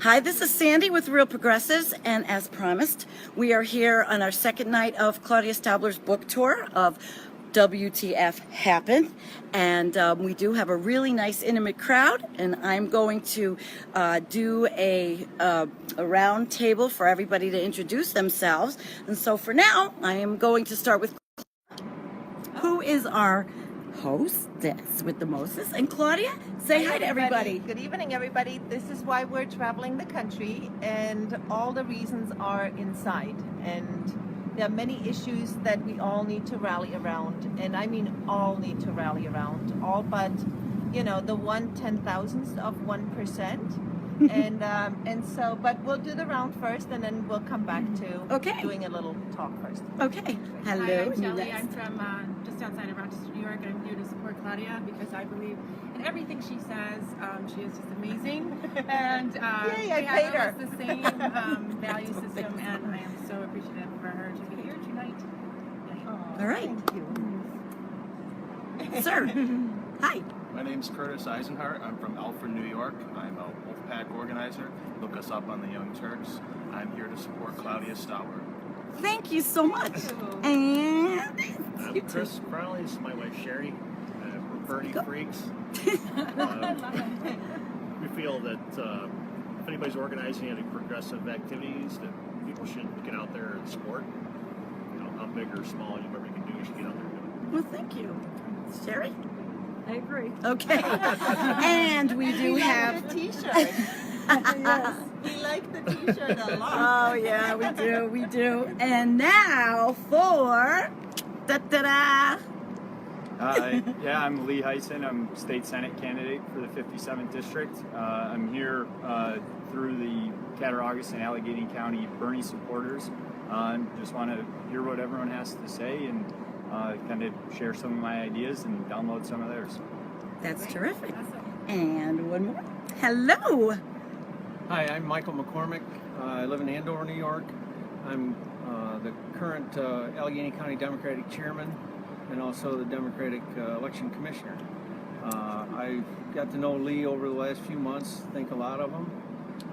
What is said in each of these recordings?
Hi, this is Sandy with Real Progressives, and as promised, we are here on our second night of Claudia Stauber's book tour of WTF Happened, and we do have a really nice intimate crowd, and I'm going to do a round table for everybody to introduce themselves. And so for now, I am going to start with who is our hostess with the mostest. And Claudia, say hi to everybody. Good evening, everybody. This is why we're traveling the country, and all the reasons are inside. And there are many issues that we all need to rally around, and I mean all need to rally around. All but, you know, the 1/10,000th of 1%. And so, but we'll do the round first, and then we'll come back to doing a little talk first. Okay. Hello. Hi, I'm Shelly. I'm from just outside of Rochester, New York. I'm here to support Claudia because I believe in everything she says. She is just amazing, and Yay, we I paid her. have the same value system, and I am so appreciative for her to be here tonight. All right. Thank you. Sir. Hi. My name's Curtis Eisenhart. I'm from Alfred, New York. I'm a Wolfpack organizer. Look us up on the Young Turks. I'm here to support Claudia Stauber. Thank you so much. And I'm Chris Crowley. This is my wife Sherry. We're Bernie freaks. We feel that if anybody's organizing any progressive activities, that people should get out there and support. You know, how big or small, whatever you can do, you should get out there and do it. well, thank you. Sherry? I agree. Okay. And we do have The T-shirt. Yes, we like the T-shirt a lot. oh yeah, we do. And now for da-da-da. Yeah, I'm Lee Heisen. I'm state senate candidate for the 57th district. I'm here through the Cattaraugus and Allegany County Bernie supporters. Just want to hear what everyone has to say and kind of share some of my ideas and download some of theirs. That's terrific. And one more. Hello. Hi, I'm Michael McCormick. I live in Andover, New York. I'm the current Allegany County Democratic Chairman and also the Democratic Election Commissioner. I got to know Lee over the last few months, think a lot of him,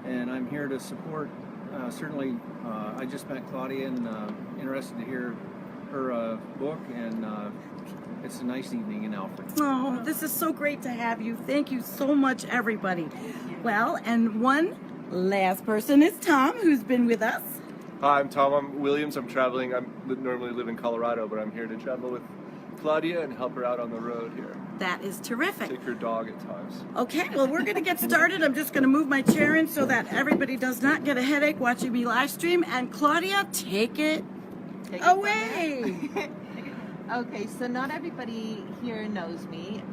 and I'm here to support. Certainly, I just met Claudia and interested to hear her book, and it's a nice evening in Alfred. Oh, this is so great to have you. Thank you so much, everybody. Well, and one last person is Tom, who's been with us. Hi, I'm Tom Williams. I'm traveling. I normally live in Colorado, but I'm here to travel with Claudia and help her out on the road here. That is terrific. Take her dog at times. Okay, well, we're going to get started. I'm just going to move my chair in so that everybody does not get a headache watching me live stream. And Claudia, take it away. Okay, so not everybody here knows me.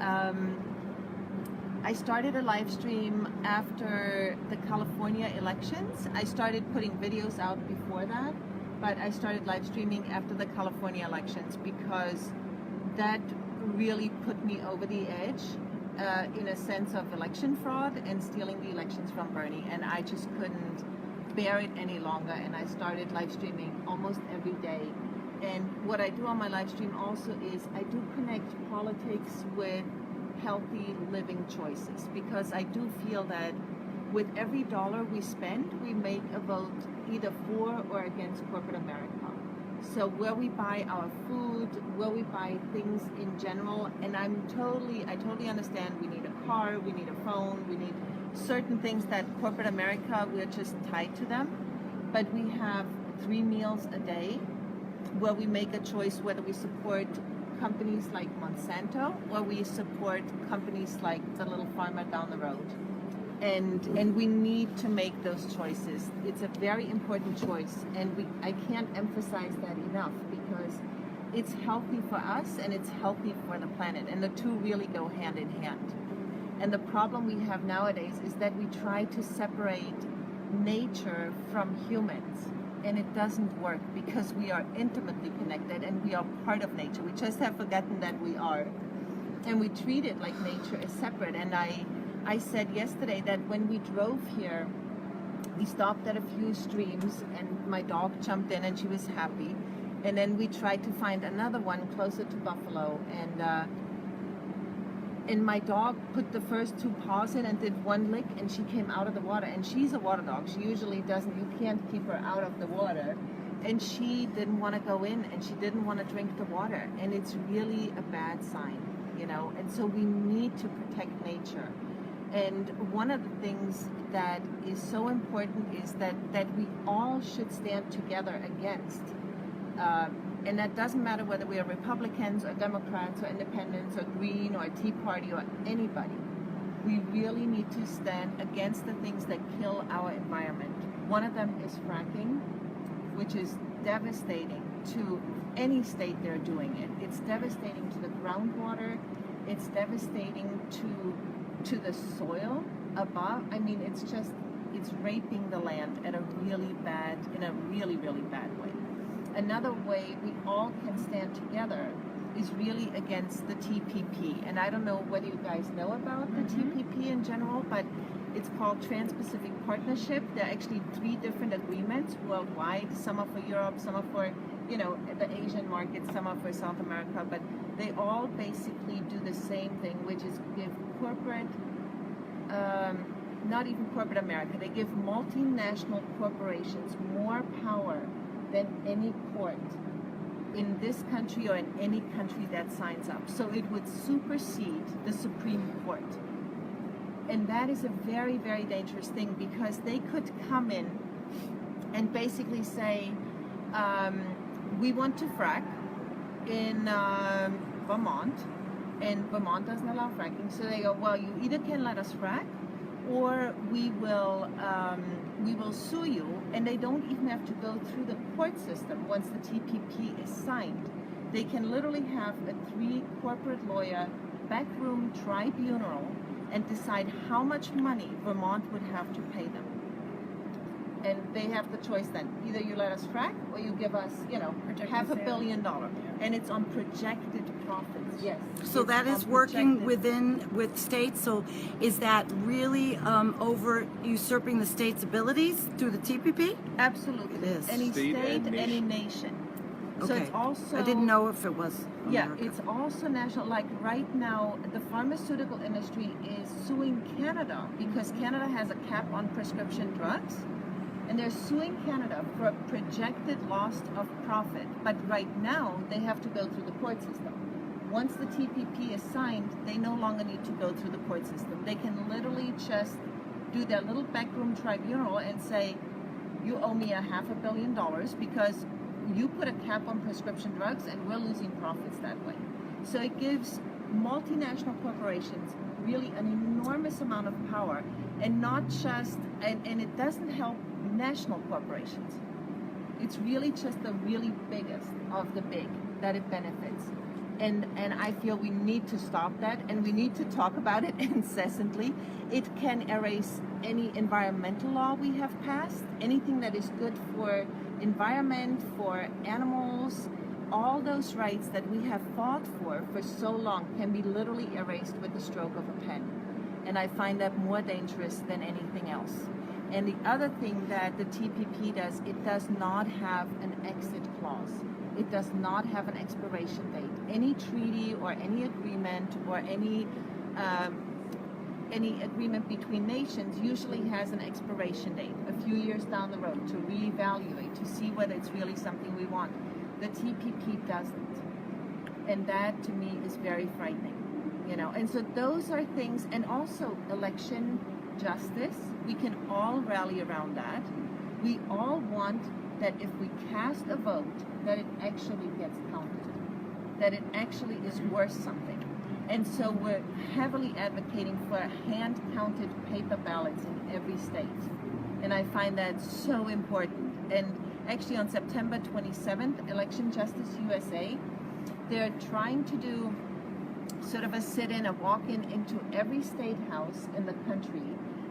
I started a live stream after the California elections. I started putting videos out before that, but I started live streaming after the California elections because that really put me over the edge in a sense of election fraud and stealing the elections from Bernie, and I just couldn't bear it any longer, and I started live streaming almost every day. And what I do on my live stream also is I do connect politics with healthy living choices, because I do feel that with every dollar we spend, we make a vote either for or against corporate America. So where we buy our food, where we buy things in general, and I totally understand we need a car, we need a phone, we need certain things that corporate America, we're just tied to them. But we have 3 meals a day where we make a choice whether we support companies like Monsanto or we support companies like the little farmer down the road. And we need to make those choices. It's a very important choice, and I can't emphasize that enough, because it's healthy for us and it's healthy for the planet, and the two really go hand in hand. And the problem we have nowadays is that we try to separate nature from humans, and it doesn't work, because we are intimately connected and we are part of nature. We just have forgotten that we are, and we treat it like nature is separate. And I said yesterday that when we drove here, we stopped at a few streams, and my dog jumped in and she was happy. And then we tried to find another one closer to Buffalo, and and my dog put the first 2 paws in and did 1 lick, and she came out of the water. And she's a water dog. She usually doesn't, you can't keep her out of the water. And she didn't want to go in, and she didn't want to drink the water. And it's really a bad sign, you know. And so we need to protect nature. And one of the things that is so important is that we all should stand together against. And that doesn't matter whether we are Republicans or Democrats or Independents or Green or Tea Party or anybody. We really need to stand against the things that kill our environment. One of them is fracking, which is devastating to any state they're doing it. It's devastating to the groundwater. It's devastating to the soil above. I mean, it's raping the land in a really bad way. Another way we all can stand together is really against the TPP. And I don't know whether you guys know about the TPP in general, but it's called Trans-Pacific Partnership. There are actually 3 different agreements worldwide. Some are for Europe, some are for, you know, the Asian market, some are for South America, but they all basically do the same thing, which is give corporate, not even corporate America, they give multinational corporations more power than any court in this country or in any country that signs up. So it would supersede the Supreme Court. And that is a very, very dangerous thing, because they could come in and basically say, we want to frack in Vermont, and Vermont doesn't allow fracking. So they go, well, you either can let us frack, or we will sue you. And they don't even have to go through the court system once the TPP is signed. They can literally have a 3 corporate lawyer backroom tribunal and decide how much money Vermont would have to pay them. And they have the choice then. Either you let us frack, or you give us, you know, $500 million. And it's on projected profits. Yes. So it's that is on working projected. with states. So is that really over usurping the state's abilities through the TPP? Absolutely. It is. Any State state, and any nation. nation. So Okay. it's also... I didn't know if it was America. Yeah, it's also national. Like right now, the pharmaceutical industry is suing Canada because Canada has a cap on prescription drugs. And they're suing Canada for a projected loss of profit. But right now, they have to go through the court system. Once the TPP is signed, they no longer need to go through the court system. They can literally just do their little backroom tribunal and say, you owe me $500 million because you put a cap on prescription drugs and we're losing profits that way. So it gives multinational corporations really an enormous amount of power, and not just, and it doesn't help national corporations. It's really just the really biggest of the big that it benefits. And I feel we need to stop that, and we need to talk about it incessantly. It can erase any environmental law we have passed, anything that is good for environment, for animals. All those rights that we have fought for so long can be literally erased with the stroke of a pen. And I find that more dangerous than anything else. And the other thing that the TPP does, it does not have an exit clause. It does not have an expiration date. Any treaty or any agreement or any agreement between nations usually has an expiration date a few years down the road to reevaluate, to see whether it's really something we want. The TPP doesn't. And that to me is very frightening. You know, and so those are things, and also election justice. We can all rally around that. We all want that if we cast a vote, that it actually gets counted, that it actually is worth something. And so we're heavily advocating for hand-counted paper ballots in every state. And I find that so important. And actually on September 27th, Election Justice USA, they're trying to do sort of a sit-in, a walk-in into every state house in the country.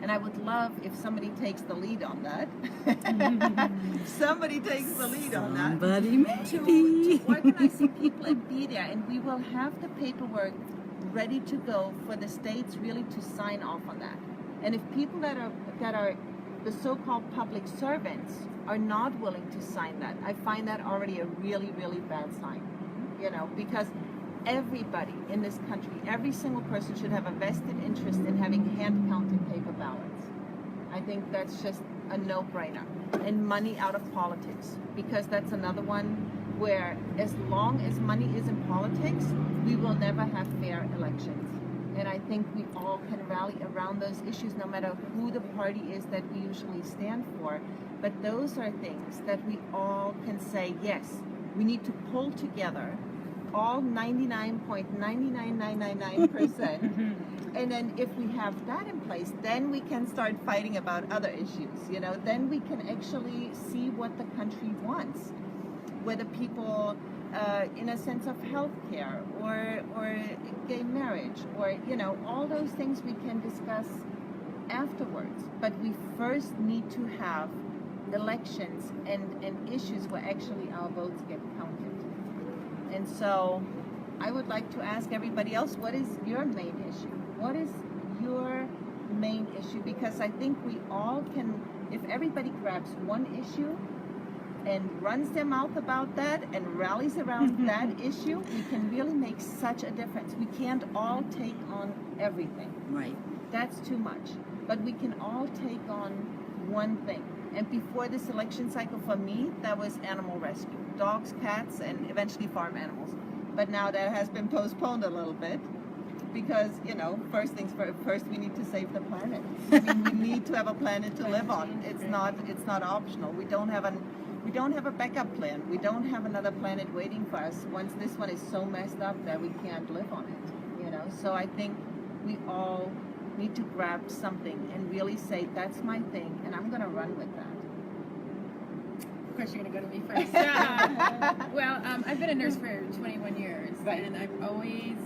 And I would love if somebody takes the lead on that. Somebody takes the lead on that. Somebody maybe. To organize some people and be there. And we will have the paperwork ready to go for the states really to sign off on that. And if people that are the so-called public servants are not willing to sign that, I find that already a really, really bad sign. You know, because everybody in this country, every single person should have a vested interest in having hand-counted paper ballots. I think that's just a no-brainer. And money out of politics, because that's another one where as long as money is in politics, we will never have fair elections. And I think we all can rally around those issues no matter who the party is that we usually stand for. But those are things that we all can say, yes, we need to pull together all 99.99999%. And then if we have that in place, then we can start fighting about other issues. You know, then we can actually see what the country wants. Whether people, in a sense of healthcare or gay marriage, or, you know, all those things we can discuss afterwards. But we first need to have elections and issues where actually our votes get counted. And so I would like to ask everybody else, what is your main issue? What is your main issue? Because I think we all can, if everybody grabs one issue and runs their mouth about that and rallies around that issue, we can really make such a difference. We can't all take on everything. Right. That's too much. But we can all take on one thing. And before this election cycle, for me, that was animal rescue. Dogs, cats, and eventually farm animals. But now that has been postponed a little bit because, you know, first things first, we need to save the planet. I mean, we need to have a planet to live on. It's not optional. We don't have a backup plan. We don't have another planet waiting for us once this one is so messed up that we can't live on it, you know? So I think we all need to grab something and really say, that's my thing, and I'm going to run with that. Of course, you're going to go to me first. Well, I've been a nurse for 21 years, and I've always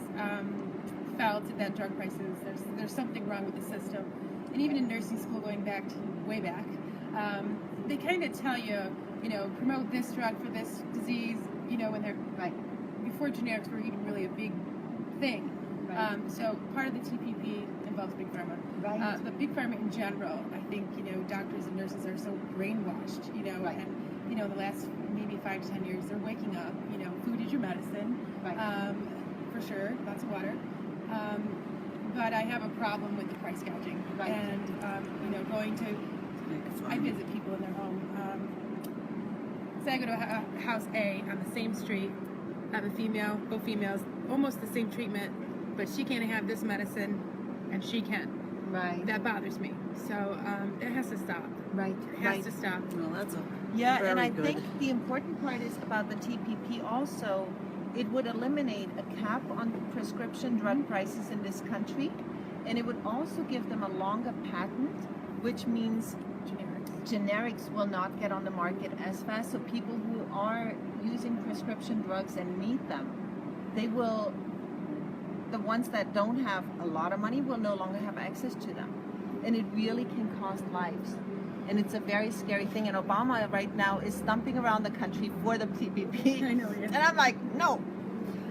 felt that drug prices, there's something wrong with the system. And even in nursing school, going back to way back, they kind of tell you, you know, promote this drug for this disease, you know, when they're before generics were even really a big thing. So part of the TPP involves Big Pharma. But Big Pharma in general, I think, you know, doctors and nurses are so brainwashed, you know, and, you know, the last maybe 5 to 10 years, they're waking up, you know, food is your medicine, for sure, lots of water. But I have a problem with the price gouging. And, you know, I visit people in their home. Say I go to a house A on the same street, I have a female, both females, almost the same treatment, but she can't have this medicine and she can. That bothers me. So it has to stop. It has to stop. Well, that's a and I think the important part is about the TPP also, it would eliminate a cap on prescription drug prices in this country, and it would also give them a longer patent, which means generics will not get on the market as fast. So people who are using prescription drugs and need them, they will, the ones that don't have a lot of money will no longer have access to them. And it really can cost lives. And it's a very scary thing. And Obama right now is stumping around the country for the TPP. I know, yeah. And I'm like, no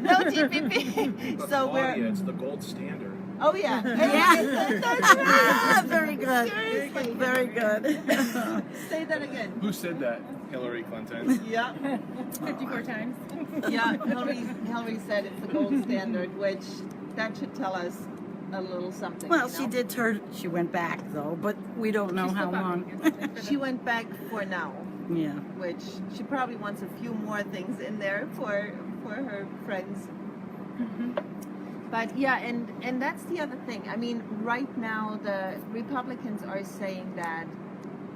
TPP. But So Claudia, it's the gold standard. Oh yeah. very good. Seriously. Very good. Say that again. Who said that? Hillary Clinton. Yeah. 54 times. Yeah, Hillary said it's the gold standard, which that should tell us a little something. Well, you know? she went back though, but we don't know how long. She went back for now, Yeah. which she probably wants a few more things in there for her friends. But yeah, and that's the other thing. I mean, right now the Republicans are saying that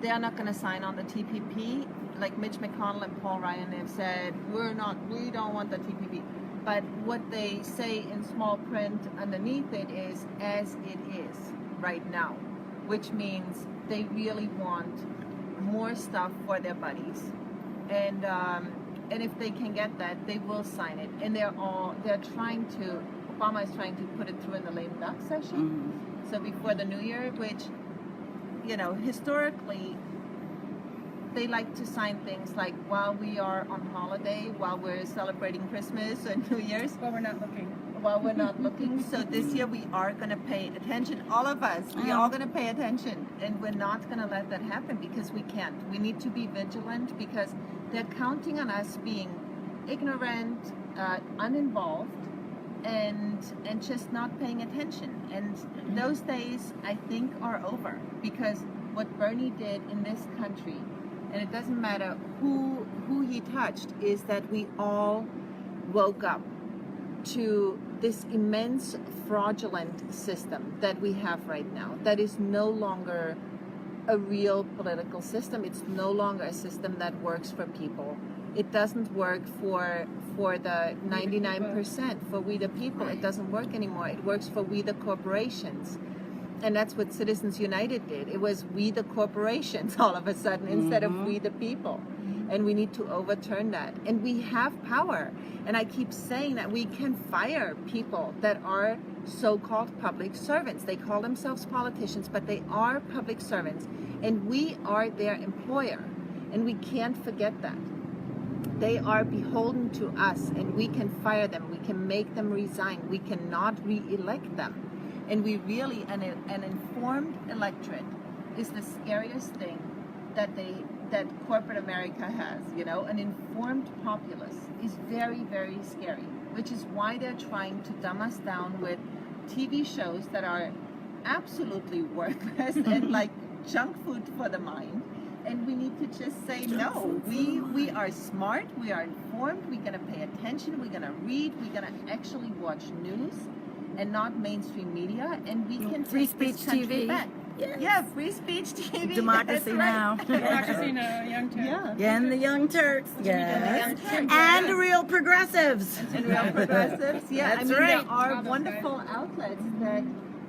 they are not going to sign on the TPP. Like Mitch McConnell and Paul Ryan have said, we don't want the TPP. But what they say in small print underneath it is as it is right now, which means they really want more stuff for their buddies. And if they can get that, they will sign it. And Obama is trying to put it through in the lame duck session. So before the new year, which, you know, historically, they like to sign things like while we are on holiday, while we're celebrating Christmas and New Year's. Well, we're not looking. While we're not looking. So this year we are going to pay attention. All of us, we are all going to pay attention. And we're not going to let that happen because we can't. We need to be vigilant because they're counting on us being ignorant, uninvolved, and just not paying attention. And those days, I think, are over, because what Bernie did in this country, and it doesn't matter who he touched, is that we all woke up to this immense fraudulent system that we have right now, that is no longer a real political system. It's no longer a system that works for people. It doesn't work for the 99%, for we the people. It doesn't work anymore. It works for we the corporations. And that's what Citizens United did. It was we the corporations all of a sudden instead of we the people. And we need to overturn that. And we have power. And I keep saying that we can fire people that are so-called public servants. They call themselves politicians, but they are public servants. And we are their employer. And we can't forget that. They are beholden to us, and we can fire them. We can make them resign. We cannot re-elect them. And we really, an informed electorate is the scariest thing that corporate America has. You know, an informed populace is very, very scary, which is why they're trying to dumb us down with TV shows that are absolutely worthless and like junk food for the mind. And we need to just say no. We are smart, we are informed, we're gonna pay attention, we're gonna read, we're gonna actually watch news and not mainstream media, and we can Free take this speech country TV. back. Yes. Yeah, free speech TV. Democracy that's now. right. Democracy now, young Turks. Yeah. And the Young Turks. Yes. Young Turks. And real progressives. And real progressives. Yeah, That's I mean, right. there are All those wonderful outlets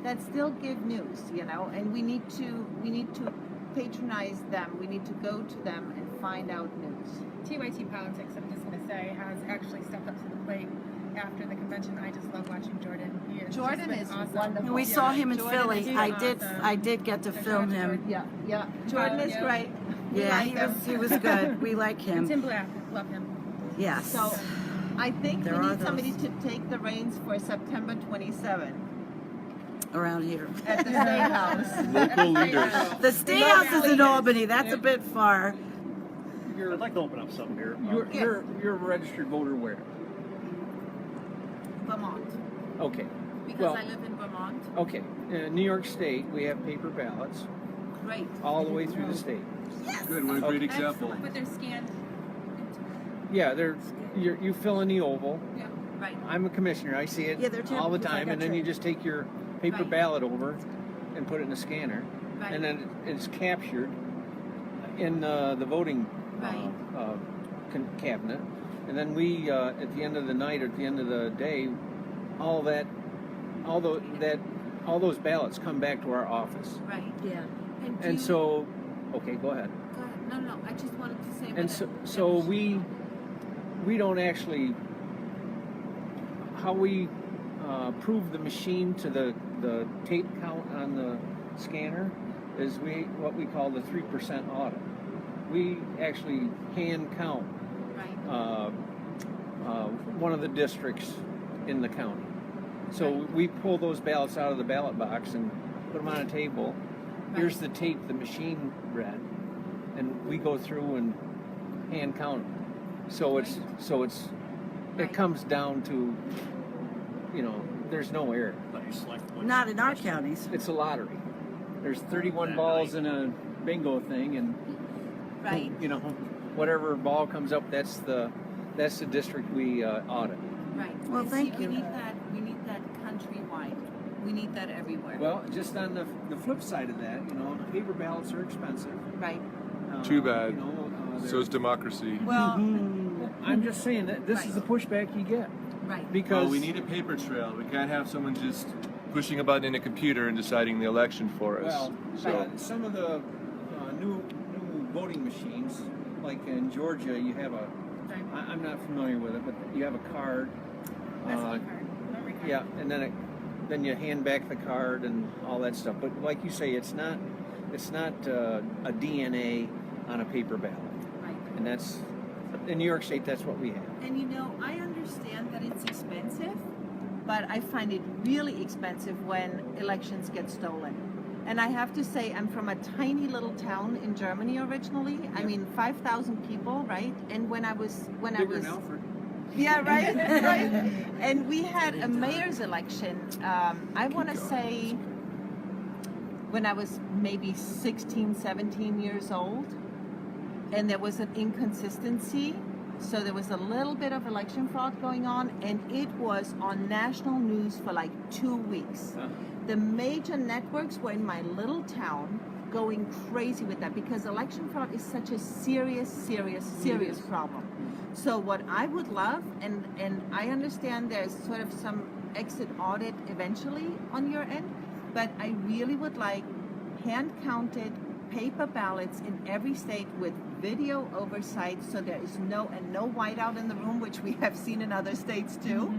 that still give news, you know, and we need to patronize them. We need to go to them and find out news. TYT Politics, I'm just going to say, has actually stepped up to the plate after the convention. I just love watching Jordan. He has Jordan just been is awesome. wonderful. We saw him in Jordan Philly. is I did get to film him. Yeah. Jordan is Yeah. great. We Yeah, like he was good. We like And him. Tim Black, love him. Yes. So I think There we are need somebody those. to take the reins for September 27 Around here. at the State House. Local leaders. The State House is in Albany. That's a bit far. I'd like to open up something here. You're a registered voter where? Vermont. Okay. Because Well- I live in Vermont. Okay. In New York State, we have paper ballots Great. all the way through the state. Good, what a great example. Excellent. But they're scanned. Yeah, you fill in the oval. Yeah. Right. I'm a commissioner. I see it Yeah, they're too, all the because I time, got and then you trained. just take your paper Right. ballot over and put it in the scanner, Right. and then it's captured in the voting Right. cabinet, and then we at the end of the night or at the end of the day, all those ballots come back to our office, Right. Yeah. and so okay, go ahead. Go ahead. No, I just wanted to say. And so we don't actually, how we prove the machine to the tape count on the scanner is what we call the 3% audit. We actually hand count Right. one of the districts in the county. So we pull those ballots out of the ballot box and put them on a table. Here's the tape the machine read, and we go through and hand count them. So it comes down to, there's no error. Let you select one. Not in our counties. It's a lottery. There's 31 balls in a bingo thing, and Right. whatever ball comes up, that's the district we audit. Right. Well, And thank see, you. We need that countrywide. We need that everywhere. Well, just on the flip side of that, paper ballots are expensive. Right. Too bad. They're- So is democracy. Well. I'm just saying that this is the pushback you get Right. because Well, we need a paper trail. We can't have someone just pushing a button in a computer and deciding the election for us. well, So some of the new voting machines, like in Georgia, you have I'm not familiar with it, but you have a card. That's my card. Memory card. Yeah, and then you hand back the card and all that stuff. But like you say, it's not a DNA on a paper ballot, Right. and that's in New York State. That's what we have. And I understand that it's expensive, but I find it really expensive when elections get stolen. And I have to say, I'm from a tiny little town in Germany originally. I mean, 5,000 people, right? And when I was Bigger than Alfred. Yeah, right, right. And we had a mayor's election, I want to say when I was maybe 16, 17 years old, and there was an inconsistency. So there was a little bit of election fraud going on, and it was on national news for like 2 weeks. The major networks were in my little town going crazy with that because election fraud is such a serious problem. So what I would love, and I understand there's sort of some exit audit eventually on your end, but I really would like hand-counted paper ballots in every state with video oversight, so there is no whiteout in the room, which we have seen in other states too.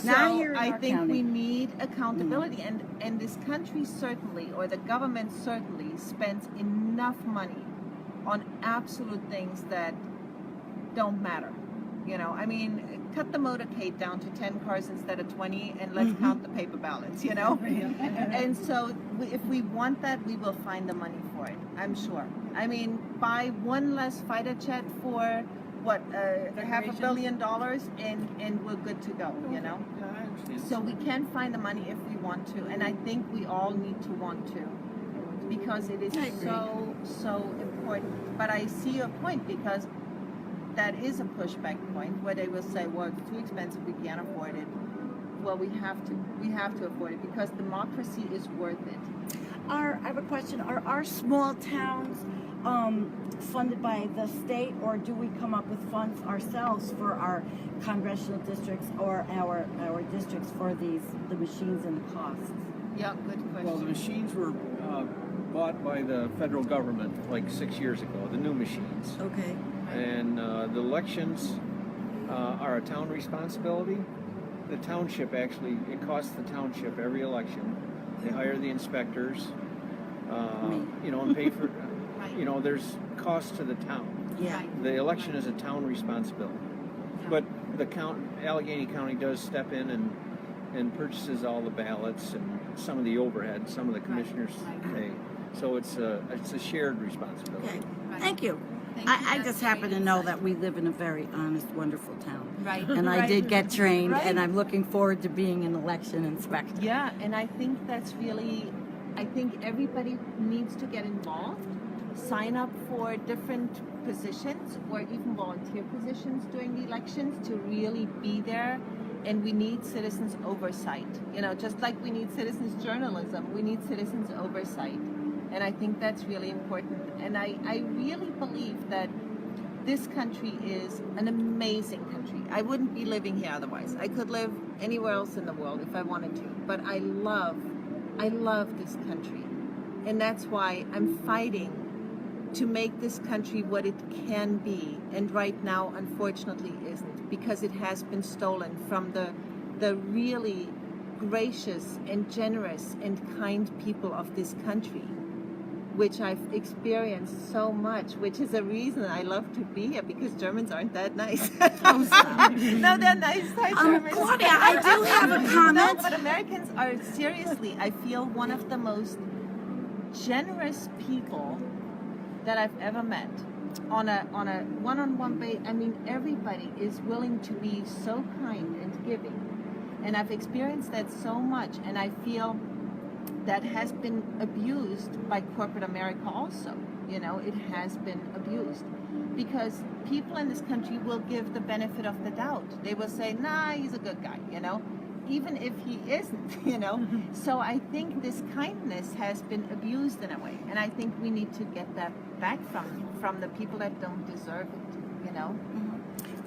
Not here So in I our think county. we need accountability, and this country certainly, or the government certainly, spends enough money on absolute things that don't matter. You know, I mean, cut the motorcade down to 10 cars instead of 20, and let's count the paper ballots, you know? And so if we want that, we will find the money for it, I'm sure. I mean, buy one less fighter jet for, what, $500 million, and we're good to go, you know? So we can find the money if we want to, and I think we all need to want to, because it is so important. But I see your point, because that is a pushback point where they will say, well, it's too expensive, we can't afford it. Well, we have to afford it because democracy is worth it. I have a question. Are our small towns funded by the state, or do we come up with funds ourselves for our congressional districts or our districts for the machines and the costs? Yeah, good question. Well, the machines were bought by the federal government like 6 years ago, the new machines. Okay. And the elections are a town responsibility. The township actually, it costs the township every election. They hire the inspectors, you know, and pay for, you know, there's cost to the town. Yeah. The election is a town responsibility. But the Allegany County does step in and purchases all the ballots and some of the overhead, some of the commissioners pay. So it's a shared responsibility. Okay. Thank you. I just happen to know that we live in a very honest, wonderful town. Right. And I did get trained, Right. and I'm looking forward to being an election inspector. Yeah, and I think that's really, I think everybody needs to get involved, sign up for different positions or even volunteer positions during the elections to really be there. And we need citizens oversight. You know, just like we need citizens journalism, we need citizens oversight. And I think that's really important. And I really believe that this country is an amazing country. I wouldn't be living here otherwise. I could live anywhere else in the world if I wanted to. But I love this country. And that's why I'm fighting to make this country what it can be. And right now, unfortunately, isn't. Because it has been stolen from the really gracious and generous and kind people of this country, which I've experienced so much, which is a reason I love to be here, because Germans aren't that nice. No, they're nice. Hi, Germans. Claudia, I do have a comment. No, but Americans are, seriously, I feel one of the most generous people that I've ever met. On a one-on-one basis, I mean, everybody is willing to be so kind and giving. And I've experienced that so much, and I feel that has been abused by corporate America also. You know, it has been abused because people in this country will give the benefit of the doubt. They will say, nah, he's a good guy, you know, even if he isn't, you know. So I think this kindness has been abused in a way, and I think we need to get that back from the people that don't deserve it, you know.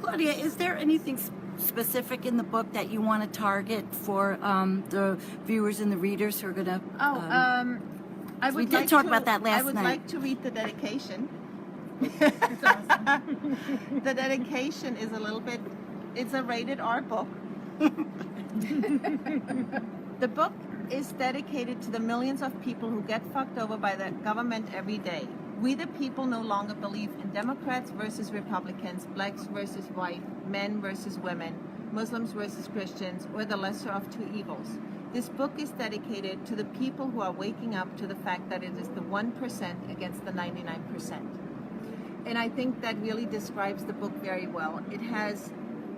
Claudia, is there anything specific in the book that you want to target for the viewers and the readers who are going to... I would we did like talk to, about that last I would night. like to read the dedication. The dedication is a little bit, it's a rated R book. The book is dedicated to the millions of people who get fucked over by the government every day. We the people no longer believe in Democrats versus Republicans, blacks versus white, men versus women, Muslims versus Christians, or the lesser of two evils. This book is dedicated to the people who are waking up to the fact that it is the 1% against the 99%. And I think that really describes the book very well. It has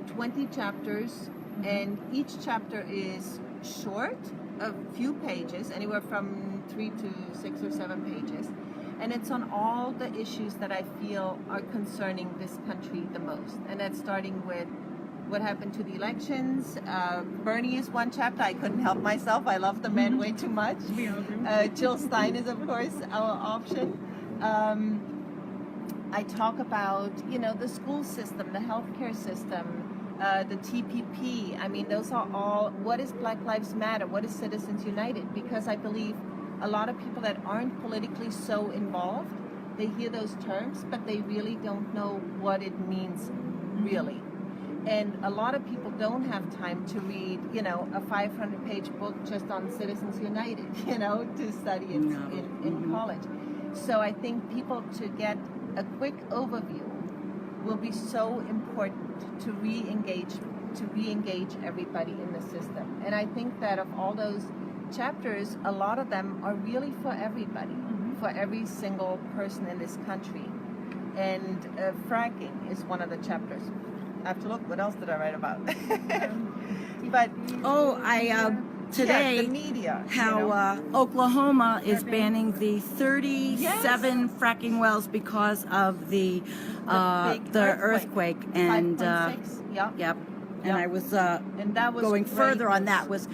20 chapters, and each chapter is short, a few pages, anywhere from 3 to 6 or 7 pages. And it's on all the issues that I feel are concerning this country the most. And that's starting with what happened to the elections. Bernie is one chapter. I couldn't help myself. I love the man way too much. Jill Stein is, of course, our option. I talk about, the school system, the healthcare system, the TPP. I mean, those are all, what is Black Lives Matter? What is Citizens United? Because I believe a lot of people that aren't politically so involved, they hear those terms, but they really don't know what it means really. And a lot of people don't have time to read, a 500-page book just on Citizens United, to study in college. So I think people to get a quick overview will be so important to re-engage everybody in the system. And I think that of all those chapters, a lot of them are really for everybody, for every single person in this country. And fracking is one of the chapters. I have to look, what else did I write about? But today, the media, how Oklahoma is banning the 37 fracking wells because of the big earthquake. And 5.6, yep. And I was, and that was going great further on news. that was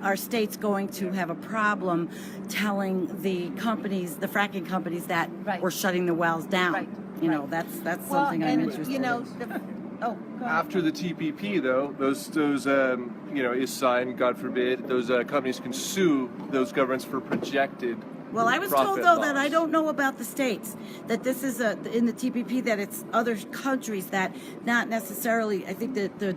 our state's going to have a problem telling the companies, the fracking companies, that we're shutting the wells down. Right. That's something I'm interested in. Go ahead. After the TPP, though, those is signed, God forbid, those companies can sue those governments for projected. Well, I was told, profit though, loss. that I don't know about the states, that this is in the TPP, that it's other countries that not necessarily, I think that the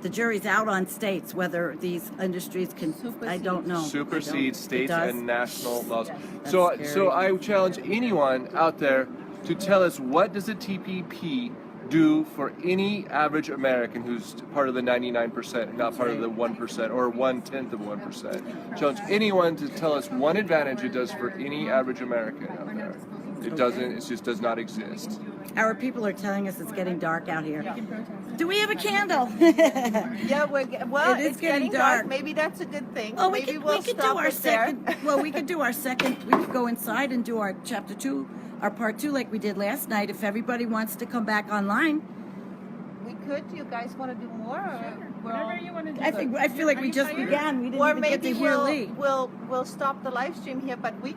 jury's out on states, whether these industries can, I don't know. Supersede states and national laws. That's So scary. I challenge anyone out there to tell us, what does the TPP do for any average American who's part of the 99%, not part of the 1% or 1/10 of 1%? Challenge anyone to tell us one advantage it does for any average American out there. It doesn't. It just does not exist. Our people are telling us it's getting dark out here. Do we have a candle? Yeah, it's getting getting dark. Maybe that's a good thing. Oh, Maybe we we'll could do stop our it there. second. Well, we could do our second. We could go inside and do our chapter 2, our part 2, like we did last night. If everybody wants to come back online, We could. You guys want to do more? Or we're all- Whatever you want to do. I feel like we just began. We didn't Or even get maybe to hear Lee. we'll stop the live stream here, but we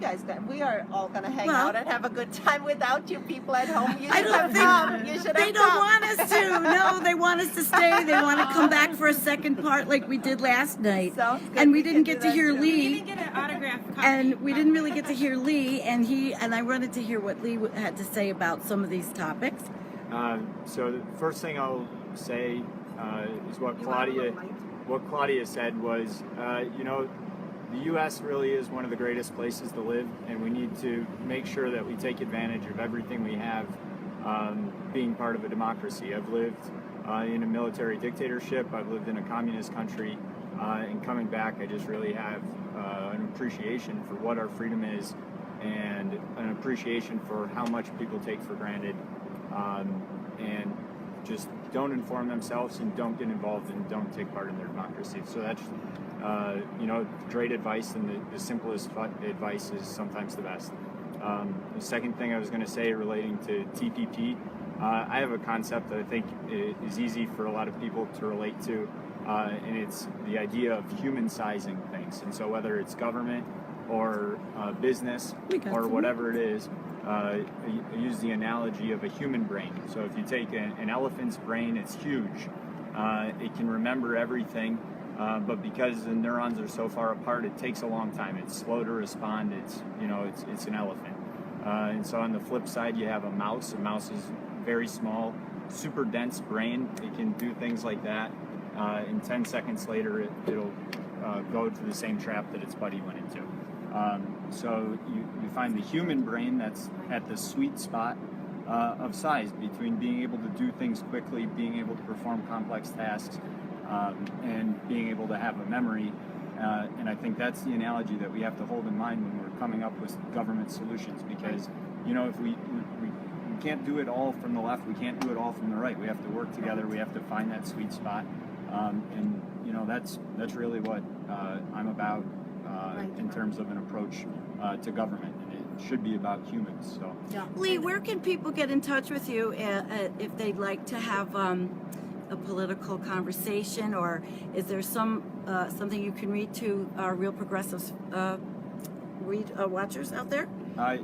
are all gonna hang Well- out and have a good time without you people at home. You I should don't have think come. You should they have don't come. want us to. No, they want us to stay. They want to come back for a second part, like we did last night. Sounds good. And we can didn't do get to that hear too. We Lee. didn't get an autograph copy. And we didn't really get to hear Lee, and I wanted to hear what Lee had to say about some of these topics. So the first thing I'll say is what Claudia said was, the U.S. really is one of the greatest places to live, and we need to make sure that we take advantage of everything we have being part of a democracy. I've lived in a military dictatorship. I've lived in a communist country, and coming back, I just really have an appreciation for what our freedom is and an appreciation for how much people take for granted, and just don't inform themselves and don't get involved and don't take part in their democracy. So that's, great advice, and the simplest advice is sometimes the best. The second thing I was going to say relating to TPP, I have a concept that I think is easy for a lot of people to relate to, and it's the idea of human-sizing things. And so whether it's government or business or whatever it is, I use the analogy of a human brain. So if you take an elephant's brain, it's huge. It can remember everything, but because the neurons are so far apart, it takes a long time. It's slow to respond. It's an elephant. And so on the flip side, you have a mouse. A mouse is very small, super dense brain. It can do things like that. And 10 seconds later, it'll go to the same trap that its buddy went into. So you find the human brain that's at the sweet spot of size between being able to do things quickly, being able to perform complex tasks, and being able to have a memory. And I think that's the analogy that we have to hold in mind when we're coming up with government solutions, because if we can't do it all from the left. We can't do it all from the right. We have to work together. We have to find that sweet spot, and you know that's really what I'm about in terms of an approach to government, and it should be about humans. So, Lee, where can people get in touch with you if they'd like to have a political conversation, or is there something you can read to our Real Progressives watchers out there?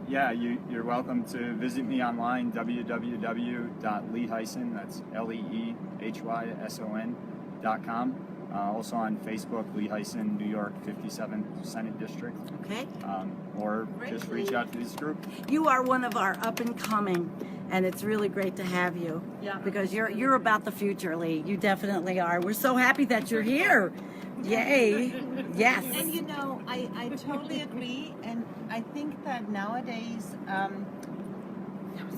yeah, you're welcome to visit me online, www.leehyson, that's LEEHYSON.com. Also on Facebook, Lee Hyson, New York 57th Senate District. Okay. Or just reach out to this group. You are one of our up and coming, and it's really great to have you. Yeah. Because you're about the future, Lee. You definitely are. We're so happy that you're here. Yay. Yes. And you know, I totally agree, and I think that nowadays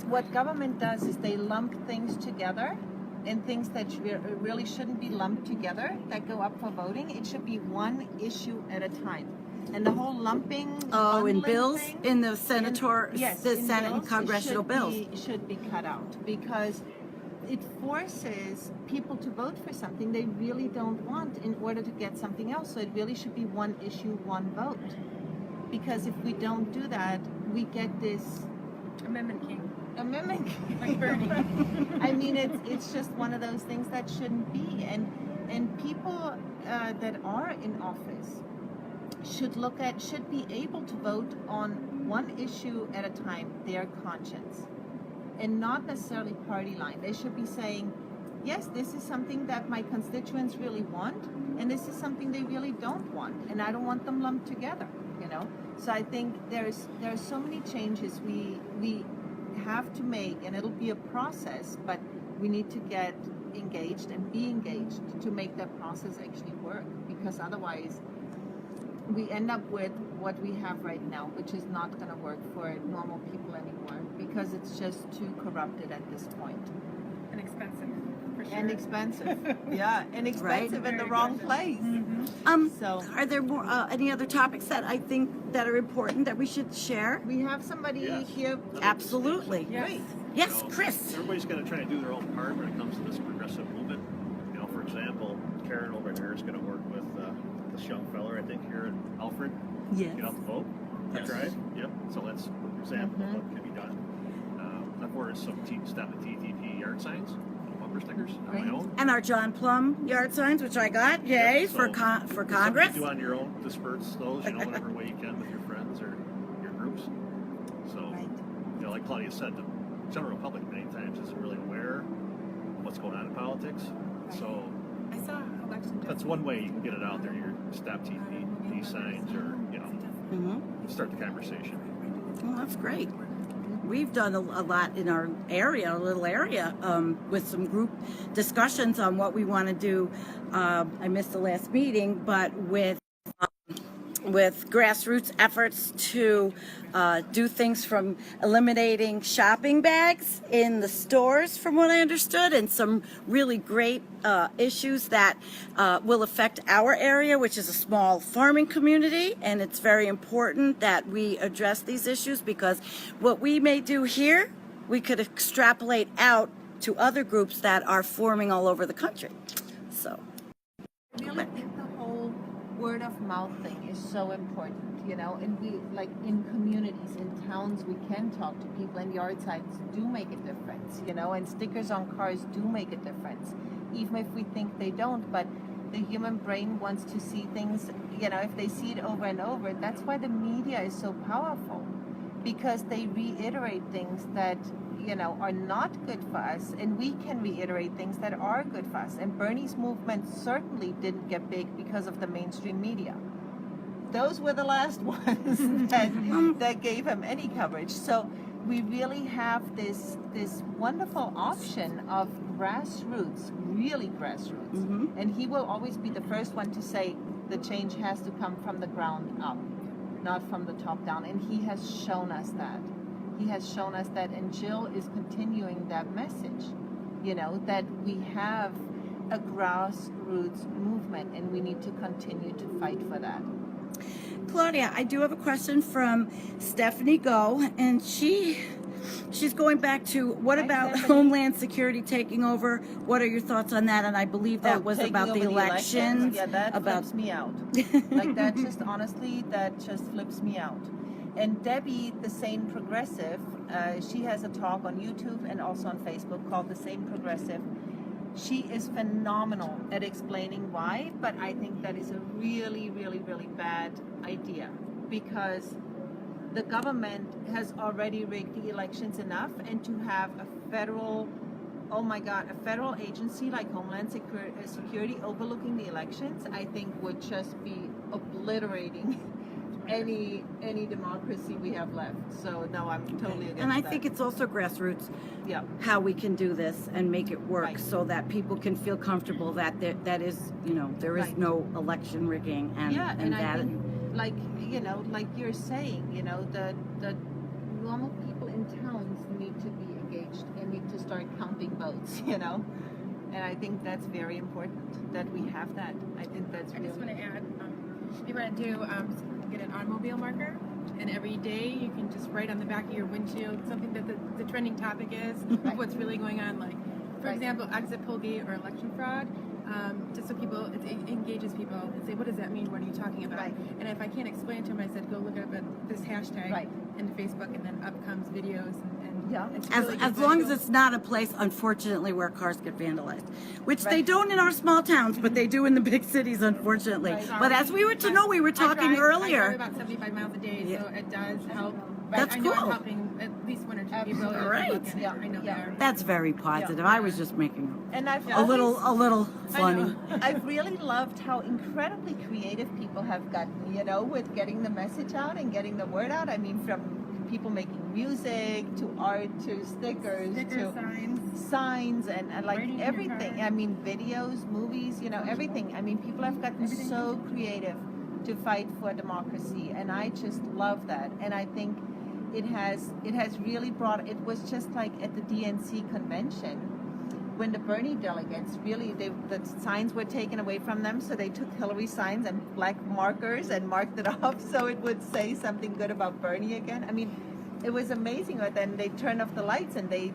what government does is they lump things together, and things that really shouldn't be lumped together that go up for voting. It should be one issue at a time. And the whole lumping, in bundling bills, thing, in the senator, yes, the in Senate and bills, congressional bills. should be cut out, because it forces people to vote for something they really don't want in order to get something else. So it really should be one issue, one vote. Because if we don't do that, we get this Amendment King. amendment. Like Bernie. I mean, it's just one of those things that shouldn't be. And people that are in office should be able to vote on one issue at a time, their conscience, and not necessarily party line. They should be saying, yes, this is something that my constituents really want, and this is something they really don't want, and I don't want them lumped together, you know? So I think there's so many changes we have to make, and it'll be a process, but we need to get engaged and be engaged to make that process actually work, because otherwise we end up with what we have right now, which is not going to work for normal people anymore, because it's just too corrupted at this point. And expensive, for sure. And expensive. Yeah, and expensive in the wrong place. So Are there more any other topics that I think that are important that we should share? we have somebody Yes. here. Absolutely. Yes. Great. Yes, You know, Chris. Everybody's going to try to do their own part when it comes to this progressive movement. You know, for example, Karen over there is going to work with this young fella, I think, here in Alfred. Yes. Get out the vote. That's right. Yep. So that's an example of what can be done. I've ordered some STEM and TTP yard signs, bumper stickers on Great. my own. And our John Plum yard signs, which I got, yay, Yep, for so for something Congress. you do on your own, disperse those, you know, whatever way you can with your friends or your groups. So, Right. you know, like Claudia said, the general public many times isn't really aware of what's going on in politics. So I saw election. that's one way you can get it out there. Your stop TV signs, or you know, Mhm. start the conversation. Well, that's great. We've done a lot in our area, a little area, with some group discussions on what we want to do. I missed the last meeting, but with grassroots efforts to do things from eliminating shopping bags in the stores, from what I understood, and some really great issues that will affect our area, which is a small farming community, and it's very important that we address these issues, because what we may do here, we could extrapolate out to other groups that are forming all over the country. So. I really think the whole word of mouth thing is so important, you know, and we, like in communities, in towns, we can talk to people, and yard signs do make a difference, you know, and stickers on cars do make a difference, even if we think they don't. But the human brain wants to see things, you know, if they see it over and over. That's why the media is so powerful, because they reiterate things that, you know, are not good for us, and we can reiterate things that are good for us. And Bernie's movement certainly didn't get big because of the mainstream media. Those were the last ones that gave him any coverage. So we really have this wonderful option of grassroots, really grassroots. Mhm. And he will always be the first one to say the change has to come from the ground up, not from the top down. And he has shown us that. He has shown us that, and Jill is continuing that message, you know, that we have a grassroots movement, and we need to continue to fight for that. Claudia, I do have a question from Stephanie Go, and she She's going back to, what about Stephanie. Homeland Security taking over? What are your thoughts on that? And I believe that was Taking about the over elections. Yeah, that about flips me out. Like that just, honestly, that just flips me out. And Debbie, the Sane Progressive, she has a talk on YouTube and also on Facebook called The Sane Progressive. She is phenomenal at explaining why, but I think that is a really, really, really bad idea because the government has already rigged the elections enough, and to have a federal, oh my God, a federal agency like Homeland Security overlooking the elections, I think would just be obliterating any democracy we have left. So no, I'm totally against that. And I think it's also grassroots, yeah, how we can do this and make it work Right. so that people can feel comfortable that that is, there is Right. no election rigging and, yeah, and I that. think like like you're saying, the normal people in towns need to be engaged and need to start counting votes, and I think that's very important that we have that. I think that's I really. just want to add, if you want to do get an automobile marker, and every day you can just write on the back of your windshield something that the trending topic is, of what's really going on. Like, for example, exit poll gate or election fraud. Just so people, it engages people and say, what does that mean? What are you talking about? Right. And if I can't explain to them, I said, go look up at this hashtag into Facebook, and then up comes videos. And Yeah. it's As, really as good long as visuals. it's not a place, unfortunately, where cars get vandalized, which they Right. don't in our small towns, but they do in the big cities, unfortunately. But as we were talking I drive earlier, about 75 miles a day, so it does help. That's I know cool. I'm helping at least one or two people. Absolutely. that Right. look at it. Yeah. I know Yeah. they are. that's very positive. I was just making And I've a little funny. I've really loved how incredibly creative people have gotten, with getting the message out and getting the word out. I mean, from people making music to art to stickers Sticker to signs. and like Writing in your everything. car. I mean, videos, movies, everything. I mean, people have gotten so creative to fight for democracy, and I just love that. And I think it has really brought. It was just like at the DNC convention when the Bernie delegates really the signs were taken away from them, so they took Hillary signs and black markers and marked it off so it would say something good about Bernie again. I mean, it was amazing. But then they turned off the lights and they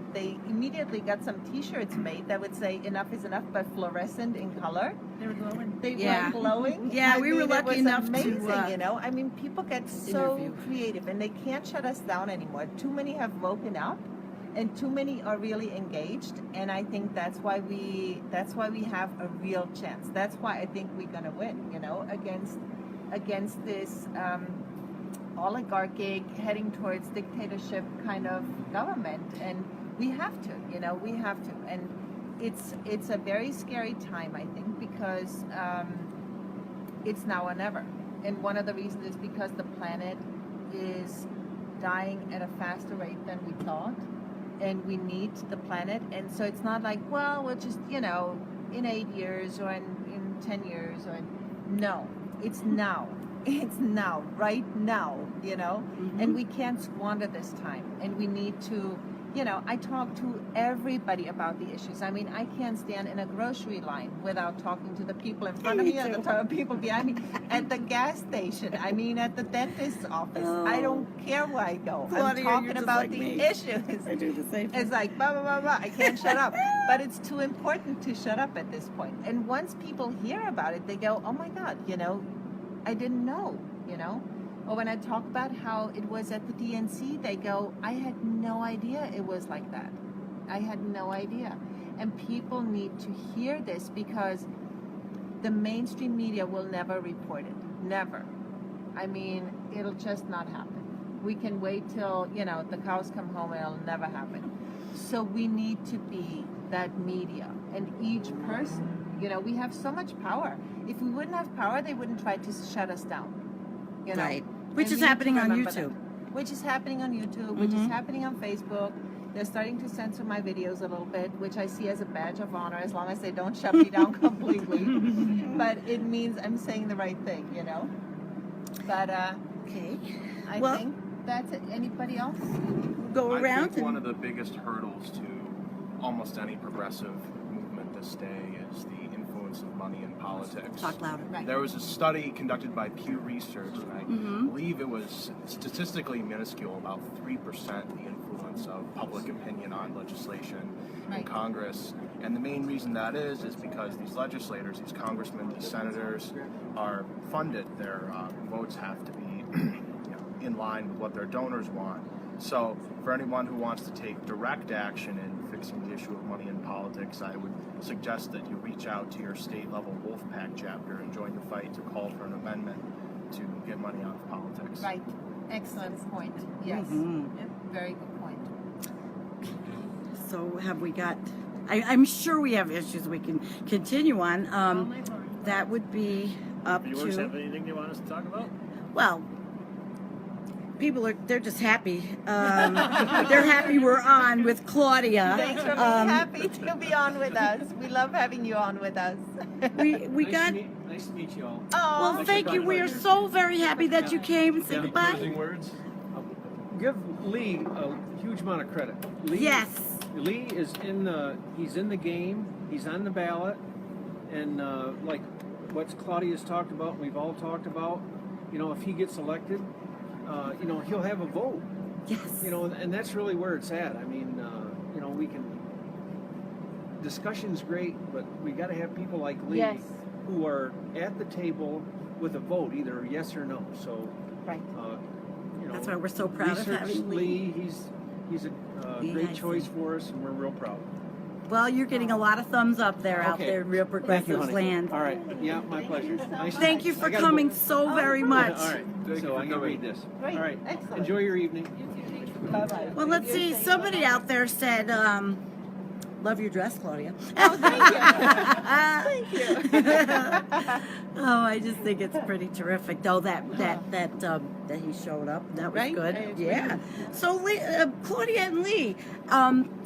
immediately got some T-shirts made that would say "Enough is enough," but fluorescent in color. They were glowing. They Yeah. were glowing. Yeah, I we were mean, lucky it was enough to, amazing, I mean, people get so interview. creative, and they can't shut us down anymore. Too many have woken up, and too many are really engaged. And I think that's why we have a real chance. That's why I think we're gonna win. Against this oligarchic, heading towards dictatorship kind of government, and we have to. And it's a very scary time, I think, because it's now or never. And one of the reasons is because the planet is dying at a faster rate than we thought, and we need the planet. And so it's not like, well, we'll just, in 8 years or in 10 years no, it's now. It's now, right now, and we can't squander this time. And we need to, I talk to everybody about the issues. I mean, I can't stand in a grocery line without talking to the people in front of me and the people behind me, at the gas station. I mean, at the dentist's office. I don't care where I go. Claudia, I'm talking you're just about like the me. issues. I do the same thing. It's like, blah, blah, blah, blah. I can't shut up. But it's too important to shut up at this point. And once people hear about it, they go, oh my God, I didn't know, Or when I talk about how it was at the DNC, they go, I had no idea it was like that. I had no idea. And people need to hear this because the mainstream media will never report it. Never. I mean, it'll just not happen. We can wait till, the cows come home and it'll never happen. So we need to be that media. And each person, we have so much power. If we wouldn't have power, they wouldn't try to shut us down. Right. Which And is we need to happening on remember YouTube. that. Which is happening on YouTube, which is happening on Facebook. They're starting to censor my videos a little bit, which I see as a badge of honor, as long as they don't shut me down completely. But it means I'm saying the right thing, But Okay. I Well- think that's it. Anybody else? Go I around think and one of the biggest hurdles to almost any progressive movement this day is the influence influence of money in politics. Talk louder. Right. There was a study conducted by Pew Research, and I believe it was statistically minuscule, about 3% the influence of public opinion on legislation in Right. Congress. And the main reason that is because these legislators, these congressmen, these senators are funded. Their votes have to be in line with what their donors want. So for anyone who wants to take direct action in fixing the issue of money in politics, I would suggest that you reach out to your state level Wolfpack chapter and join the fight to call for an amendment to get money out of politics. Right. Excellent point. Yes. A very good point. So have we got, I'm sure we have issues we can continue on. That would be up Viewers have to, anything they want us to talk about? well, they're just happy. They're happy we're on with Claudia. Thanks for being happy to be on with us. We love having you on with us. We got, Nice to meet you all. well, Oh, thank you. We are so very happy that you came and said goodbye. Closing words? Give Lee a huge amount of credit. Lee, Yes. Lee is he's in the game. He's on the ballot, and like what Claudia's talked about, and we've all talked about. You know, if he gets elected, you know, he'll have a vote. Yes. You know, and that's really where it's at. I mean, you know, we can. Discussion's great, but we got to have people like Lee Yes. who are at the table with a vote, either yes or no. So, Right. you know, That's why we're so proud of research having Lee. Lee. He's a Lee great Heisen. choice for us, and we're real proud. Well, you're getting a lot of thumbs up there out Okay. there in Real Thank you, Progressives honey. land. All right. Yeah, my pleasure. Nice Thank you for I gotta coming go. so very much. All right. Thank you So for I'm gonna coming. read this. Great. All right. Excellent. Enjoy your evening. Bye-bye. Well, let's see. Somebody out there said, love your dress, Claudia. Oh, thank you. Thank you. Oh, I just think it's pretty terrific. Though that he showed up, that was Right? good. I agree. Yeah. So Lee, Claudia and Lee,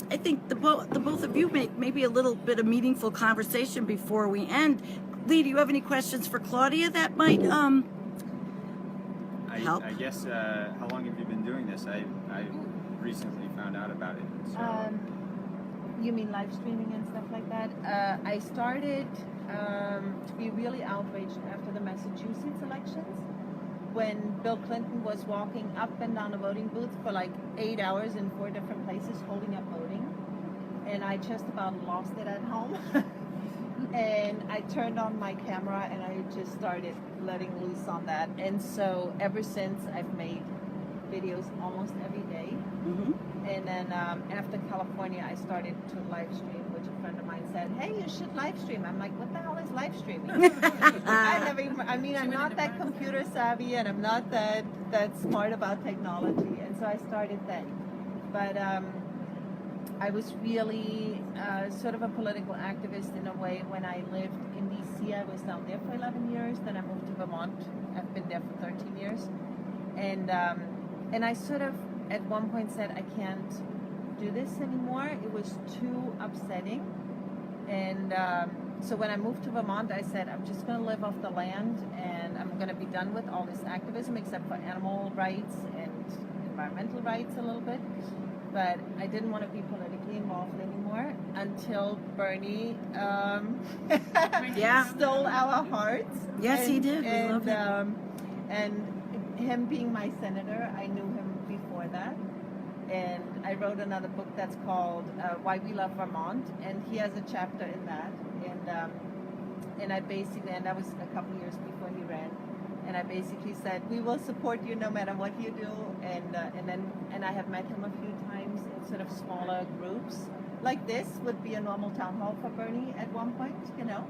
I think the both of you maybe a little bit of meaningful conversation before we end. Lee, do you have any questions for Claudia that might help? I guess, how long have you been doing this? I recently found out about it. So. You mean live streaming and stuff like that? I started to be really outraged after the Massachusetts elections when Bill Clinton was walking up and down a voting booth for like 8 hours in 4 different places holding up voting. And I just about lost it at home. And I turned on my camera and I just started letting loose on that. And so ever since, I've made videos almost every day. And then after California, I started to live stream, which a friend of mine said, "Hey, you should live stream." I'm like, "What the hell is live streaming?" I'm not that computer savvy, and I'm not that smart about technology, and so I started then. But I was really sort of a political activist in a way when I lived in D.C. I was down there for 11 years. Then I moved to Vermont. I've been there for 13 years, and I sort of at one point said, I can't do this anymore. It was too upsetting. And so when I moved to Vermont, I said, I'm just going to live off the land and I'm going to be done with all this activism except for animal rights and environmental rights a little bit. But I didn't want to be politically involved anymore until Bernie stole our hearts. Yes, he did. We love And, him. and him being my senator, I knew him before that. And I wrote another book that's called Why We Love Vermont, and he has a chapter in that. And I basically, and that was a couple years before he ran, and I basically said, we will support you no matter what you do. And I have met him a few times in sort of smaller groups. Like this would be a normal town hall for Bernie at one point, you know,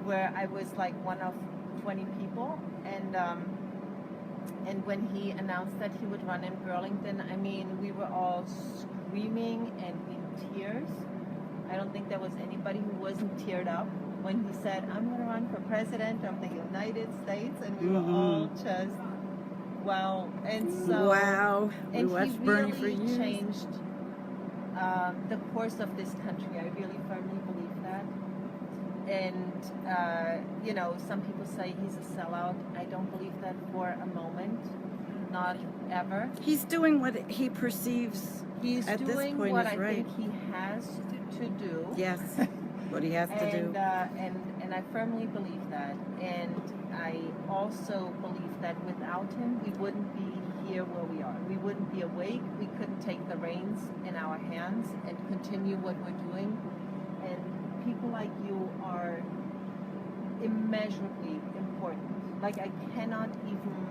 where I was like one of 20 people. And when he announced that he would run in Burlington, I mean, we were all screaming and in tears. I don't think there was anybody who wasn't teared up when he said, I'm going to run for president of the United States. And we were all just, wow. And so, Wow. We and watched he Bernie for really years. changed the course of this country. I really firmly believe that. And, you know, some people say he's a sellout. I don't believe that for a moment. Not ever. He's doing what he perceives He's at this doing point what is I right. think he has to do. Yes. what he has to do. And I firmly believe that. And I also believe that without him, we wouldn't be here where we are. We wouldn't be awake. We couldn't take the reins in our hands and continue what we're doing. And people like you are immeasurably important. Like, I cannot even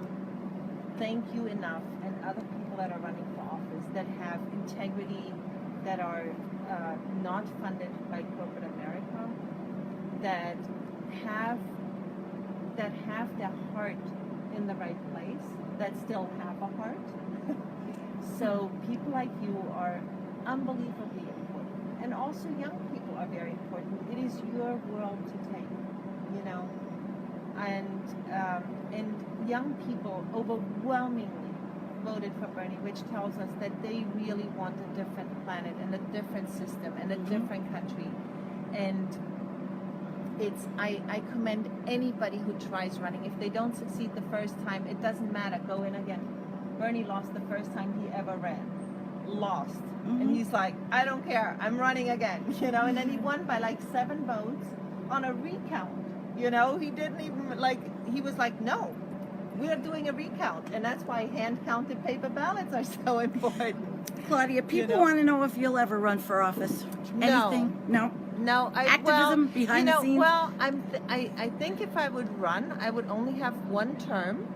thank you enough, and other people that are running for office that have integrity, that are not funded by corporate America, that have their heart in the right place, that still have a heart. So people like you are unbelievably important. And also young people are very important. It is your world to take, you know. And young people overwhelmingly voted for Bernie, which tells us that they really want a different planet and a different system and a different country. And I commend anybody who tries running. If they don't succeed the first time, it doesn't matter. Go in again. Bernie lost the first time he ever ran. Lost. And he's like, I don't care. I'm running again. You know, and then he won by like 7 votes on a recount. You know, he didn't even he was like, no, we're doing a recount. And that's why hand-counted paper ballots are so important. Claudia, people want to know if you'll ever run for office. No. Anything? No? No, Activism behind the scenes? Well, I think if I would run, I would only have 1 term,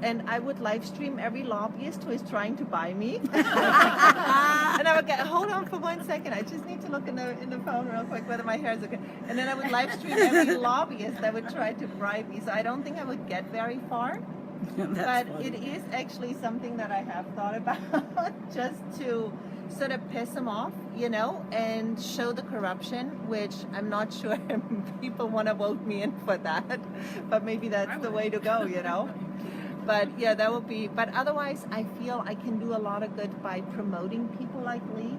and I would live stream every lobbyist who is trying to buy me. And I would get, hold on for 1 second, I just need to look in the phone real quick whether my hair is okay. And then I would live stream every lobbyist that would try to bribe me. So I don't think I would get very far. But funny. it is actually something that I have thought about, just to sort of piss them off, you know, and show the corruption, which I'm not sure people want to vote me in for that, but maybe that's the way to go, you know. But yeah, that would be, but otherwise I feel I can do a lot of good by promoting people like Lee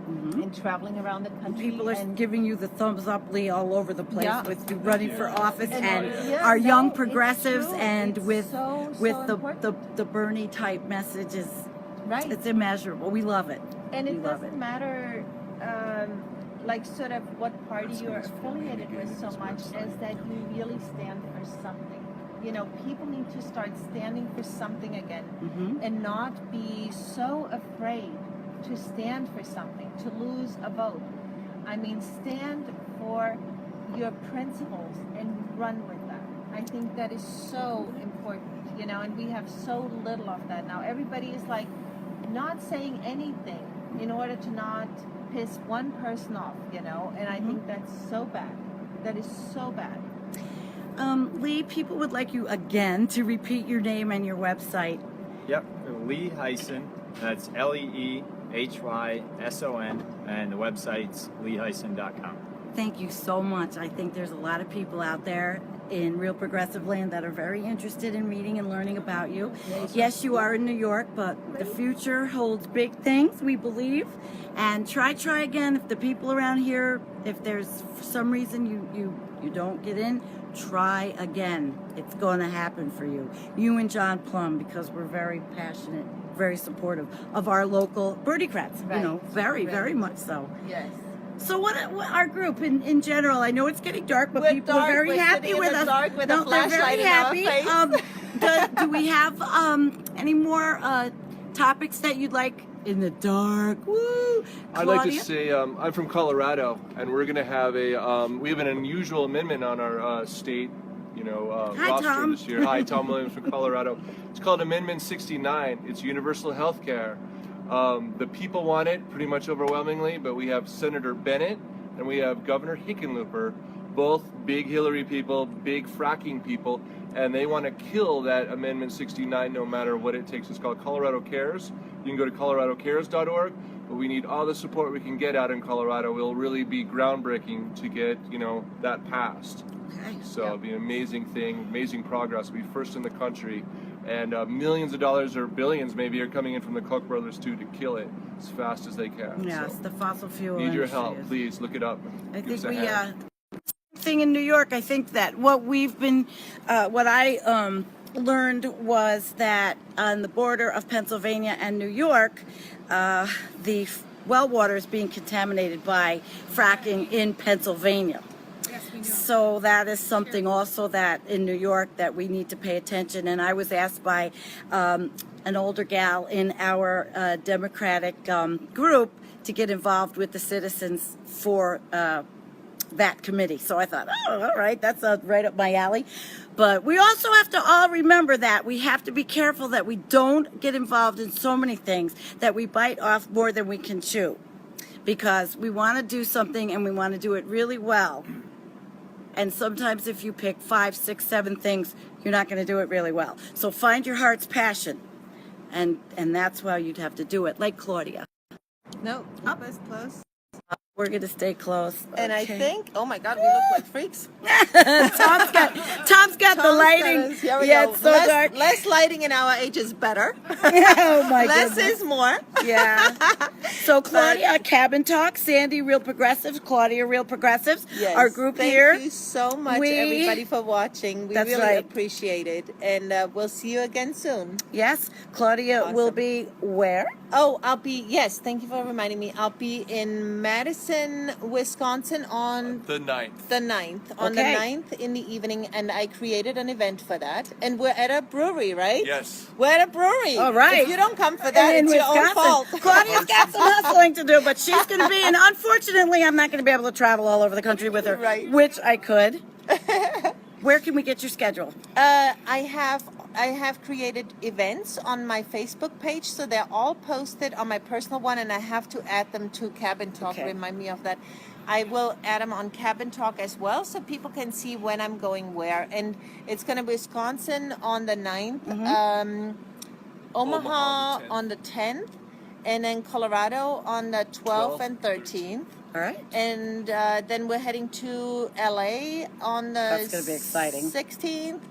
and traveling around the country. People are and giving you the thumbs up, Lee, all over the place Yeah. with you running for office and yeah, our young it's progressives true. and It's with so the Bernie type messages. right. It's immeasurable. We love it. And we it love doesn't matter, like sort of what party you're affiliated with so much as that you really stand for something. You know, people need to start standing for something again and not be so afraid to stand for something, to lose a vote. I mean, stand for your principles and run with that. I think that is so important, you know, and we have so little of that now. Everybody is like not saying anything in order to not piss one person off, you know, and I think that's so bad. That is so bad. Lee, people would like you again to repeat your name and your website. Yep, Lee Hyson. That's LeeHyson, and the website's leehyson.com. Thank you so much. I think there's a lot of people out there in real progressive land that are very interested in reading and learning about you. Yes, you are in New York, but the future holds big things, we believe. And try again. If the people around here, if there's for some reason you don't get in, try again. It's going to happen for you. You and John Plum, because we're very passionate, very supportive of our local Berniecrats. Right. You know, very much so. Yes. So what our group in general, I know it's getting dark, but We're people dark. are very We're happy sitting in with the us. dark with a No, they're flashlight very in our happy. face. Do we have any more topics that you'd like in the dark? Woo! I'd like to Claudia? say I'm from Colorado, and we're going to have we have an unusual amendment on our state, Hi, roster Tom. this year. Hi, Tom Williams from Colorado. It's called Amendment 69. It's universal health care. The people want it pretty much overwhelmingly, but we have Senator Bennett and we have Governor Hickenlooper, both big Hillary people, big fracking people, and they want to kill that Amendment 69 no matter what it takes. It's called Colorado Cares. You can go to coloradocares.org, but we need all the support we can get out in Colorado. It'll really be groundbreaking to get, that passed. Okay. So it'll be an amazing thing, amazing progress. We'll be first in the country. And millions of dollars or billions maybe are coming in from the Koch brothers too to kill it as fast as they can. Yes, So the fossil fuel need your industry help. is- Please look it up. I Give us think a we hand. thing in New York. I think that what we've been, what I learned was that on the border of Pennsylvania and New York, the well water is being contaminated by fracking in Pennsylvania. Yes, we know. So that is something also that in New York that we need to pay attention. And I was asked by an older gal in our Democratic group to get involved with the citizens for that committee. So I thought, oh, all right, that's right up my alley. But we also have to all remember that we have to be careful that we don't get involved in so many things that we bite off more than we can chew. Because we want to do something and we want to do it really well. And sometimes if you pick 5, 6, 7 things, you're not going to do it really well. So find your heart's passion. And that's why you'd have to do it, like Claudia. No, up is close. We're going to stay close. And I Okay. think, oh my God, we look like freaks. Tom's got the lighting. Here we Yeah, go. it's so less, dark. less lighting in our age is better. Oh my Less goodness. is more. Yeah. So Claudia, Cabin Talk, Sandy, Real Progressives, Claudia, Real Progressives. Yes. Our group Thank here. you so much, We- everybody, for watching. We That's really right. appreciate it. And we'll see you again soon. Yes, Claudia will Awesome. be where? Oh, yes, thank you for reminding me. I'll be in Madison, Wisconsin on The 9th. the 9th. On Okay. the 9th in the evening, and I created an event for that. And we're at a brewery, right? Yes. We're at a brewery. All right. If you don't come for that, in it's your own fault. Claudia's got some hustling to do, but she's going to be, and unfortunately, I'm not going to be able to travel all over the country with her, Right. which I could. Where can we get your schedule? I have created events on my Facebook page, so they're all posted on my personal one, and I have to add them to Cabin Talk. Okay. Remind me of that. I will add them on Cabin Talk as well, so people can see when I'm going where. And it's going to be Wisconsin on the 9th, Mm-hmm. Omaha on on the 10th, and then Colorado on the 12th 12th. and 13th. All right. And then we're heading to LA on the That's gonna be exciting. 16th.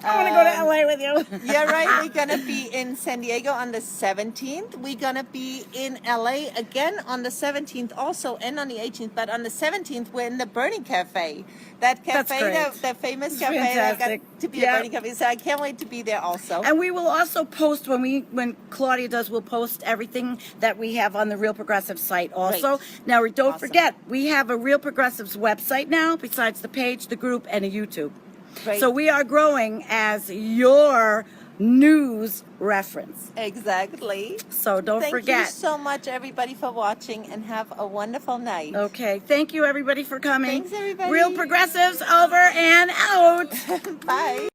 I want to go to LA with you. Yeah, right. We're going to be in San Diego on the 17th. We're going to be in LA again on the 17th also, and on the 18th. But on the 17th, we're in the Burning Cafe. That That's cafe, great. the famous It's cafe that fantastic. got to be Yeah. a Burning Cafe. So I can't wait to be there also. And we will also post when Claudia does. We'll post everything that we have on the Real Progressive site. Also, Great. now don't Awesome. forget we have a Real Progressives website now, besides the page, the group, and a YouTube. Great. So we are growing as your news reference. Exactly. So don't Thank forget. you so much, everybody, for watching, and have a wonderful night. Okay, thank you everybody for coming. Thanks, everybody. Real Progressives over and out. Bye.